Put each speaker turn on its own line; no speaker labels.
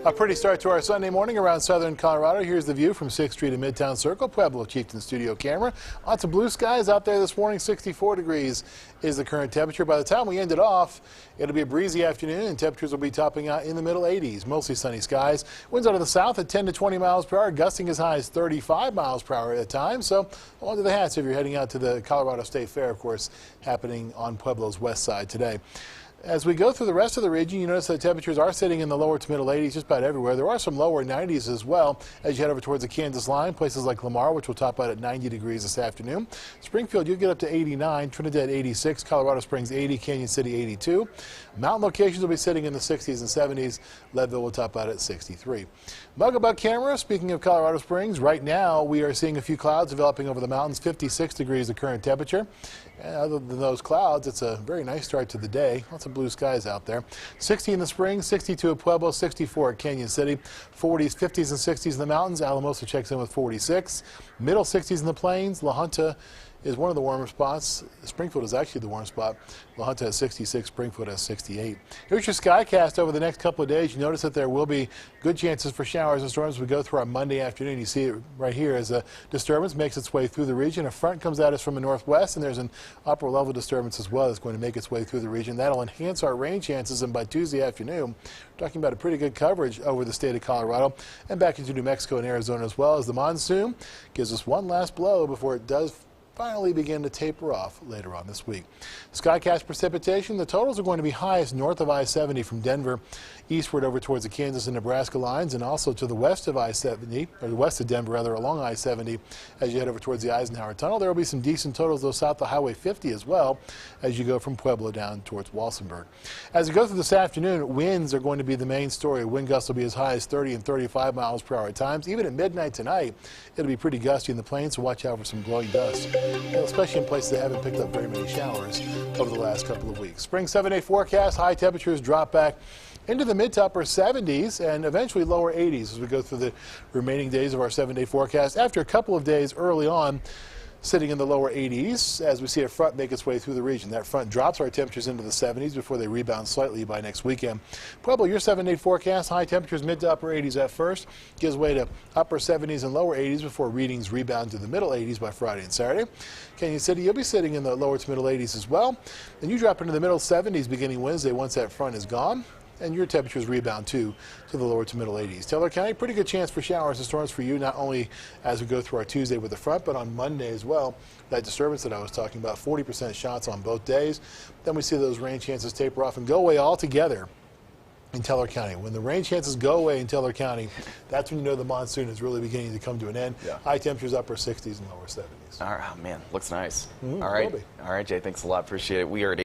A pretty start to our Sunday morning around southern Colorado. Here's the view from 6th Street and Midtown Circle. Pueblo Chieftain studio camera. Lots of blue skies out there this morning. 64 degrees is the current temperature. By the time we end it off, it'll be a breezy afternoon and temperatures will be topping out in the middle 80s. Mostly sunny skies. Winds out of the south at 10 to 20 miles per hour, gusting as high as 35 miles per hour at times. So on to the hats if you're heading out to the Colorado State Fair, of course, happening on Pueblo's west side today. As we go through the rest of the region, you notice that temperatures are sitting in the lower to middle 80s just about everywhere. There are some lower 90s as well as you head over towards the Kansas line. Places like Lamar, which will top out at 90 degrees this afternoon. Springfield, you'll get up to 89. Trinidad, 86. Colorado Springs, 80. Canyon City, 82. Mountain locations will be sitting in the 60s and 70s. Leadville will top out at 63. Mugabug camera, speaking of Colorado Springs, right now we are seeing a few clouds developing over the mountains. 56 degrees the current temperature. And other than those clouds, it's a very nice start to the day. Lots of blue skies out there. 60 in the Springs, 62 at Pueblo, 64 at Canyon City, 40s, 50s, and 60s in the mountains. Alamosa checks in with 46. Middle 60s in the plains. La Junta is one of the warmer spots. Springfield is actually the warm spot. La Junta has 66, Springfield has 68. Here's your skycast over the next couple of days. You notice that there will be good chances for showers and storms as we go through our Monday afternoon. You see it right here as a disturbance makes its way through the region. A front comes at us from the northwest, and there's an upper level disturbance as well that's going to make its way through the region. That'll enhance our rain chances, and by Tuesday afternoon, we're talking about a pretty good coverage over the state of Colorado and back into New Mexico and Arizona as well, as the monsoon gives us one last blow before it does finally begin to taper off later on this week. Skycast precipitation, the totals are going to be highest north of I-70 from Denver eastward over towards the Kansas and Nebraska lines, and also to the west of I-70, or the west of Denver rather, along I-70 as you head over towards the Eisenhower Tunnel. There will be some decent totals though south of Highway 50 as well as you go from Pueblo down towards Walsenburg. As we go through this afternoon, winds are going to be the main story. Wind gusts will be as high as 30 and 35 miles per hour at times. Even at midnight tonight, it'll be pretty gusty in the plains, so watch out for some blowing dust, especially in places that haven't picked up very many showers over the last couple of weeks. Spring 7-day forecast, high temperatures drop back into the mid to upper 70s and eventually lower 80s as we go through the remaining days of our 7-day forecast. After a couple of days early on, sitting in the lower 80s as we see a front make its way through the region. That front drops our temperatures into the 70s before they rebound slightly by next weekend. Pueblo, your 7-day forecast, high temperatures mid to upper 80s at first, gives way to upper 70s and lower 80s before readings rebound to the middle 80s by Friday and Saturday. Canyon City, you'll be sitting in the lower to middle 80s as well. Then you drop into the middle 70s beginning Wednesday once that front is gone, and your temperatures rebound too to the lower to middle 80s. Teller County, pretty good chance for showers and storms for you, not only as we go through our Tuesday with the front, but on Monday as well. That disturbance that I was talking about, 40% shots on both days. Then we see those rain chances taper off and go away altogether in Teller County. When the rain chances go away in Teller County, that's when you know the monsoon is really beginning to come to an end. Yeah. High temperatures upper 60s and lower 70s.
All right, oh man, looks nice.
Mm-hmm.
All right, Jay, thanks a lot. Appreciate it. We are at